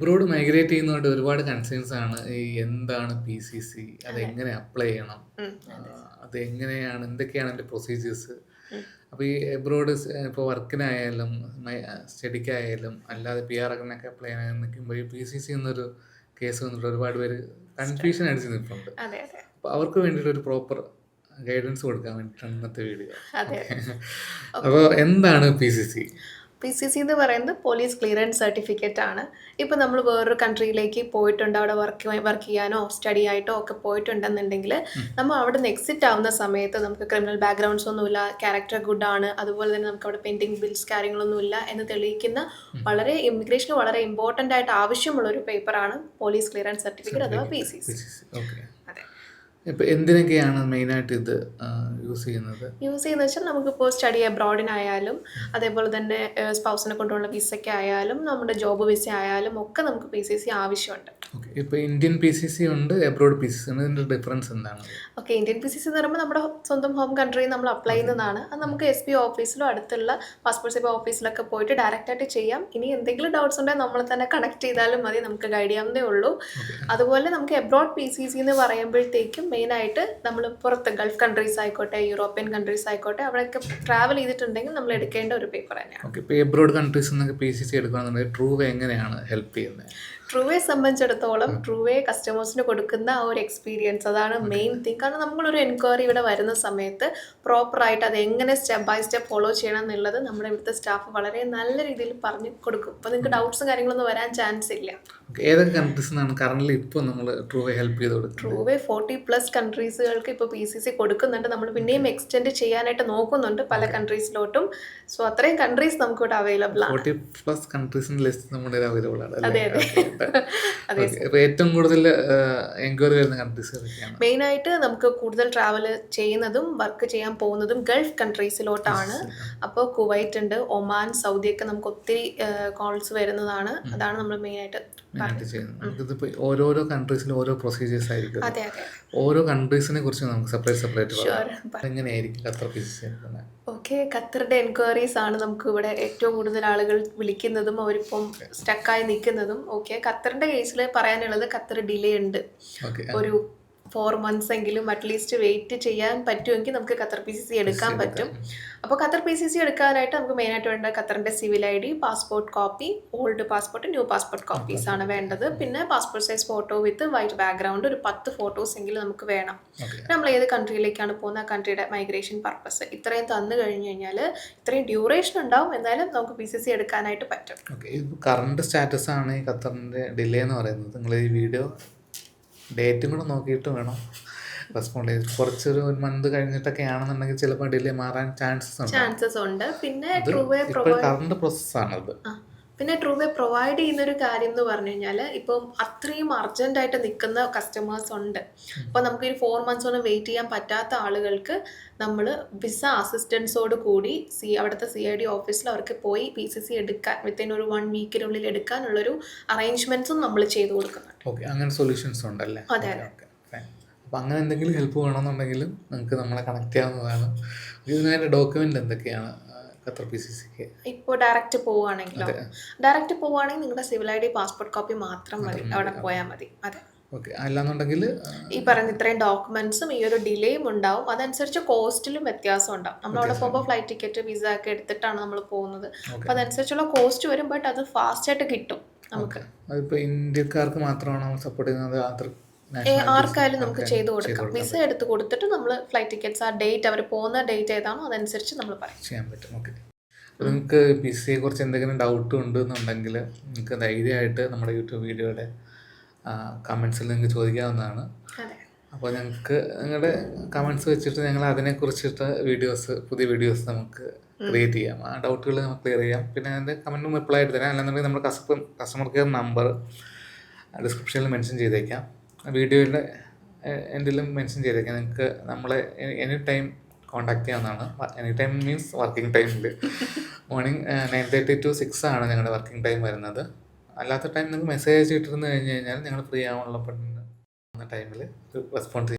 Abroad migrate ചെയ്യുന്നതുകൊണ്ട് ഒരുപാട് concerns ആണ്. ഈ എന്താണ് PCC? അതെ. അതെങ്ങനെ അപ്ലൈ ചെയ്യണം? അതെ. അതെങ്ങനെയാണ് എന്തൊക്കെയാണ് അതിന്റെ പ്രൊസീജിയേഴ്സ്? ഉം. അപ്പോൾ ഈ എബ്രോഡ് ഇപ്പോൾ വർക്കിനായാലും സ്റ്റഡിക്കായാലും അല്ലാതെ PR ഒക്കെ അപ്ലൈ ചെയ്യാൻ നിൽക്കുമ്പോൾ ഈ PCC എന്നൊരു കേസ് വന്നിട്ട് ഒരുപാട് പേര് കൺഫ്യൂഷൻ അടിച്ച് നിൽപ്പുണ്ട്. അതെ, അതെ. അപ്പോൾ അവർക്ക് വേണ്ടിയിട്ട് ഒരു പ്രോപ്പർ ഗൈഡൻസ് കൊടുക്കാൻ വേണ്ടിയിട്ടാണ് ഇന്നത്തെ വീഡിയോ. അതെ. ഓക്കെ. ഓക്കെ. അപ്പോൾ എന്താണ് PCC? PCC എന്ന് പറയുന്നത് പോലീസ് ക്ലിയറൻസ് സർട്ടിഫിക്കറ്റ് ആണ്. ഇപ്പോൾ നമ്മൾ വേറൊരു കൺട്രിയിലേക്ക് പോയിട്ടുണ്ട്. അവിടെ വർക്ക് ചെയ്യാനോ സ്റ്റഡി ആയിട്ടോ ഒക്കെ പോയിട്ടുണ്ടെന്നുണ്ടെങ്കിൽ നമ്മൾ അവിടെ നിന്ന് എക്സിറ്റ് ആവുന്ന സമയത്ത് നമുക്ക് ക്രിമിനൽ ബാക്ക്ഗ്രൗണ്ട്സ് ഒന്നുമില്ല, ക്യാരക്ടർ ഗുഡ് ആണ്, അതുപോലെ തന്നെ നമുക്ക് അവിടെ പെൻഡിങ് ബിൽസ് കാര്യങ്ങളൊന്നുമില്ല എന്ന് തെളിയിക്കുന്ന ഇമിഗ്രേഷന് വളരെ ഇമ്പോർട്ടൻ്റ് ആയിട്ട് ആവശ്യമുള്ള ഒരു പേപ്പറാണ് പോലീസ് ക്ലിയറൻസ് സർട്ടിഫിക്കറ്റ് അഥവാ PCC. ഓക്കെ. അതെ. ഇപ്പൊ എന്തിനൊക്കെയാണ് മെയിനായിട്ട് ഇത് യൂസ് ചെയ്യുന്നത്? യൂസ് ചെയ്യുന്നത് വെച്ചാൽ നമുക്കിപ്പോൾ സ്റ്റഡി അബ്രോഡിനായാലും അതേപോലെ തന്നെ സ്പൗസിനെ കൊണ്ടുള്ള വിസയ്ക്ക് ആയാലും നമ്മുടെ ജോബ് വിസ ആയാലും ഒക്കെ നമുക്ക് PCC ആവശ്യമുണ്ട്. ഓക്കെ. ഇപ്പൊ ഇന്ത്യൻ PCC ഉണ്ട്, എബ്രോഡ് PCC ഉണ്ട്. ഇതിന്റെ ഡിഫറൻസ് എന്താണ്? ഓക്കെ, ഇന്ത്യൻ PCC എന്ന് പറയുമ്പോൾ നമ്മുടെ സ്വന്തം ഹോം കൺട്രിയിൽ നമ്മൾ അപ്ലൈ ചെയ്യുന്നതാണ്. അത് നമുക്ക് SP ഓഫീസിലോ അടുത്തുള്ള പാസ്പോർട്ട് സേവ ഓഫീസിലൊക്കെ പോയിട്ട് ഡയറക്റ്റായിട്ട് ചെയ്യാം. ഇനി എന്തെങ്കിലും ഡൗട്ട്സ് ഉണ്ടെങ്കിൽ നമ്മൾ തന്നെ കണക്ട് ചെയ്താലും മതി, നമുക്ക് ഗൈഡ് ചെയ്യാവുന്നേ ഉള്ളൂ. അതുപോലെ നമുക്ക് എബ്രോഡ് PCC എന്ന് പറയുമ്പോഴത്തേക്കും മെയിനായിട്ട് നമ്മൾ പുറത്ത് ഗൾഫ് കൺട്രീസ് ആയിക്കോട്ടെ, യൂറോപ്യൻ കൺട്രീസ് ആയിക്കോട്ടെ, അവിടെയൊക്കെ ട്രാവൽ ചെയ്തിട്ടുണ്ടെങ്കിൽ നമ്മൾ എടുക്കേണ്ട ഒരു പേപ്പർ തന്നെയാണ്. ഓക്കെ. ഇപ്പോൾ എബ്രോഡ് കൺട്രീസ് എന്നൊക്കെ PCC എടുക്കുകയാണെന്നുണ്ടെങ്കിൽ ട്രൂവേ എങ്ങനെയാണ് ഹെൽപ്പ് ചെയ്യുന്നത്? ട്രൂവേ സംബന്ധിച്ചിടത്തോളം ട്രൂവേ കസ്റ്റമേഴ്സിന് കൊടുക്കുന്ന ആ ഒരു എക്സ്പീരിയൻസ് അതാണ് മെയിൻ തിങ്. കാരണം നമ്മളൊരു എൻക്വയറി ഇവിടെ വരുന്ന സമയത്ത് പ്രോപ്പറായിട്ട് അത് എങ്ങനെ സ്റ്റെപ്പ് ബൈ സ്റ്റെപ്പ് ഫോളോ ചെയ്യണം എന്നുള്ളത് നമ്മുടെ ഇവിടുത്തെ സ്റ്റാഫ് വളരെ നല്ല രീതിയിൽ പറഞ്ഞു കൊടുക്കും. അപ്പോൾ നിങ്ങൾക്ക് ഡൗട്ട്സും കാര്യങ്ങളൊന്നും വരാൻ ചാൻസ് ഇല്ല. ഏതൊക്കെ കൺട്രീസ് നിന്നാണ് കറന്റ് ഇപ്പോൾ നമ്മൾ ട്രൂവേ ഹെൽപ്പ് ചെയ്ത് കൊടുക്കുന്നത്? ട്രൂവേ 40+ കൺട്രീസുകൾക്ക് ഇപ്പോൾ PCC കൊടുക്കുന്നുണ്ട്. നമ്മൾ പിന്നെയും എക്സ്റ്റെൻഡ് ചെയ്യാനായിട്ട് നോക്കുന്നുണ്ട് പല കൺട്രീസിലോട്ടും. സോ അത്രയും കൺട്രീസ് നമുക്ക് ഇവിടെ അവൈലബിൾ ആണ്. 40+ കൺട്രീസിന്റെ ലിസ്റ്റ് നമ്മുടെ അവൈലബിൾ ആണ്. അതെ, അതെ. അതെ. ഇപ്പോൾ ഏറ്റവും കൂടുതൽ എൻക്വയറി വരുന്ന കൺട്രീസ് ഏതൊക്കെയാണ്? മെയിനായിട്ട് നമുക്ക് കൂടുതൽ ട്രാവൽ ചെയ്യുന്നതും വർക്ക് ചെയ്യാൻ പോകുന്നതും ഗൾഫ് കൺട്രീസിലോട്ടാണ്. അപ്പോൾ കുവൈറ്റ് ഉണ്ട്, ഒമാൻ, സൗദിയൊക്കെ നമുക്ക് ഒത്തിരി കോൾസ് വരുന്നതാണ്. അതാണ് നമ്മൾ മെയിനായിട്ട് ചെയ്യുന്നത്. നമുക്കിതിപ്പോൾ ഓരോരോ കൺട്രീസിലും ഓരോ പ്രൊസീജിയേഴ്സ് ആയിരിക്കും. അതെ, അതെ. ഓരോ കൺട്രീസിനെ കുറിച്ച് നമുക്ക് സെപ്പറേറ്റ് ഷുവർ. എങ്ങനെയായിരിക്കും ഖത്തർ PCC എടുക്കുന്നത്? ഓക്കെ, ഖത്തറിൻ്റെ എൻക്വയറീസ് ആണ് നമുക്ക് ഇവിടെ ഏറ്റവും കൂടുതൽ ആളുകൾ വിളിക്കുന്നതും അവരിപ്പം സ്റ്റക്കായി നിൽക്കുന്നതും. ഓക്കെ, ഖത്തറിൻ്റെ കേസിൽ പറയാനുള്ളത് ഖത്തർ ഡിലേ ഉണ്ട്. ഒരു 4 months എങ്കിലും അറ്റ്ലീസ്റ്റ് വെയിറ്റ് ചെയ്യാൻ പറ്റുമെങ്കിൽ നമുക്ക് ഖത്തർ PCC എടുക്കാൻ പറ്റും. അപ്പോൾ ഖത്തർ PCC എടുക്കാനായിട്ട് നമുക്ക് മെയിനായിട്ട് വേണ്ട ഖത്തറിൻ്റെ civil ID, passport copy, old passport, new passport copies ആണ് വേണ്ടത്. പിന്നെ passport size photo with white background ഒരു 10 ഫോട്ടോസ് എങ്കിലും നമുക്ക് വേണം. നമ്മൾ ഏത് കൺട്രിയിലേക്കാണ് പോകുന്ന ആ കൺട്രിയുടെ മൈഗ്രേഷൻ പർപ്പസ് ഇത്രയും തന്നു കഴിഞ്ഞ് കഴിഞ്ഞാൽ ഇത്രയും ഡ്യൂറേഷൻ ഉണ്ടാവും, എന്നാലും നമുക്ക് PCC എടുക്കാനായിട്ട് പറ്റും. ഓക്കെ. കറണ്ട് സ്റ്റാറ്റസ് ആണ് ഈ ഖത്തറിൻ്റെ ഡിലേ എന്ന് പറയുന്നത്. നിങ്ങൾ ഈ വീഡിയോ ഡേറ്റും കൂടെ നോക്കിയിട്ട് വേണം റെസ്പോണ്ട് ചെയ്ത്. കുറച്ചൊരു 1 month കഴിഞ്ഞിട്ടൊക്കെ ആണെന്നുണ്ടെങ്കിൽ ചിലപ്പോൾ ഡിലേ മാറാൻ ചാൻസസ് ഉണ്ട്. പിന്നെ കറണ്ട് പ്രോസസ്സാണത്. പിന്നെ ട്രൂവേ പ്രൊവൈഡ് ചെയ്യുന്നൊരു കാര്യം എന്ന് പറഞ്ഞു കഴിഞ്ഞാൽ ഇപ്പം അത്രയും അർജൻറ്റായിട്ട് നിൽക്കുന്ന കസ്റ്റമേഴ്സ് ഉണ്ട്. അപ്പോൾ നമുക്ക് ഈ 4 months ഒന്നും വെയിറ്റ് ചെയ്യാൻ പറ്റാത്ത ആളുകൾക്ക് നമ്മൾ വിസ അസിസ്റ്റൻസോട് കൂടി അവിടുത്തെ CID ഓഫീസിൽ അവർക്ക് പോയി PCC എടുക്കാൻ വിത്തിൻ ഒരു 1 weekനുള്ളിൽ എടുക്കാനുള്ളൊരു അറേഞ്ച്മെൻറ്റ്സും നമ്മൾ ചെയ്തു കൊടുക്കുന്നുണ്ട്. ഓക്കെ, അങ്ങനെ സൊല്യൂഷൻസ് ഉണ്ടല്ലേ? അതെ. അപ്പോൾ അങ്ങനെ എന്തെങ്കിലും ഹെൽപ്പ് വേണമെന്നുണ്ടെങ്കിലും നിങ്ങൾക്ക് നമ്മളെ കണക്ട് ചെയ്യാവുന്നതാണ്. ഇതിനതിൻ്റെ ഡോക്യുമെൻ്റ് എന്തൊക്കെയാണ് ഖത്തർ PCCക്ക്? ഇപ്പോൾ ഡയറക്റ്റ് പോവുകയാണെങ്കിൽ നിങ്ങളുടെ സിവിൽ ID, പാസ്പോർട്ട് കോപ്പി മാത്രം മതി, അവിടെ പോയാൽ മതി. അതെ. ഓക്കെ. അല്ലാന്നുണ്ടെങ്കിൽ ഈ പറയുന്ന ഇത്രയും ഡോക്യുമെന്റ്സും ഈ ഒരു ഡിലേയും ഉണ്ടാവും. അതനുസരിച്ച് കോസ്റ്റിലും വ്യത്യാസം ഉണ്ടാവും. നമ്മളവിടെ പോകുമ്പോൾ ഫ്ലൈറ്റ് ടിക്കറ്റ്, വിസ ഒക്കെ എടുത്തിട്ടാണ് നമ്മൾ പോകുന്നത്. അപ്പോൾ അതനുസരിച്ചുള്ള കോസ്റ്റ് വരും, ബട്ട് അത് ഫാസ്റ്റ് ആയിട്ട് കിട്ടും നമുക്ക്. അതിപ്പോൾ ഇന്ത്യക്കാർക്ക് മാത്രമാണോ സപ്പോർട്ട് ചെയ്യുന്നത്? ആർക്കായാലും നമുക്ക് ചെയ്തു കൊടുക്കാം. വിസ എടുത്ത് കൊടുത്തിട്ട് നമ്മൾ ഫ്ലൈറ്റ് ടിക്കറ്റ്സ് ആ ഡേറ്റ് അവർ പോകുന്ന ഡേറ്റ് ഏതാണോ അതനുസരിച്ച് നമ്മൾ ചെയ്യാൻ പറ്റും. ഓക്കെ. നിങ്ങൾക്ക് PCCയെ കുറിച്ച് എന്തെങ്കിലും ഡൗട്ട് ഉണ്ടെന്നുണ്ടെങ്കിൽ നിങ്ങൾക്ക് ധൈര്യമായിട്ട് നമ്മുടെ യൂട്യൂബ് വീഡിയോയുടെ കമൻസിൽ നിങ്ങൾക്ക് ചോദിക്കാവുന്നതാണ്. അപ്പോൾ ഞങ്ങൾക്ക് നിങ്ങളുടെ കമൻസ് വെച്ചിട്ട് ഞങ്ങൾ അതിനെക്കുറിച്ചിട്ട് പുതിയ വീഡിയോസ് നമുക്ക് ക്രിയേറ്റ് ചെയ്യാം. ആ ഡൗട്ടുകൾ നമുക്ക് ക്ലിയർ ചെയ്യാം. പിന്നെ അതിൻ്റെ കമൻറ്റും റിപ്ലൈ ആയിട്ട് തരാം. അല്ലാന്നുണ്ടെങ്കിൽ നമ്മുടെ കസ്റ്റമർ കെയർ നമ്പർ ഡിസ്ക്രിപ്ഷനിൽ മെൻഷൻ ചെയ്തേക്കാം, വീഡിയോയുടെ എന്തെങ്കിലും മെൻഷൻ ചെയ്തേക്കാം. നിങ്ങൾക്ക് നമ്മളെ എനി ടൈം കോൺടാക്ട് ചെയ്യാവുന്നതാണ്. എനി ടൈം മീൻസ് വർക്കിംഗ് ടൈമിൽ മോർണിംഗ് 9:30 to 6 ആണ് ഞങ്ങളുടെ വർക്കിംഗ് ടൈം വരുന്നത്. അല്ലാത്ത ടൈം നിങ്ങൾക്ക് മെസ്സേജ് ഇട്ടിരുന്ന് കഴിഞ്ഞ് കഴിഞ്ഞാൽ ഞങ്ങൾ ഫ്രീ ആവാനുള്ള ടൈമിൽ റെസ്പോണ്ട് ചെയ്യും.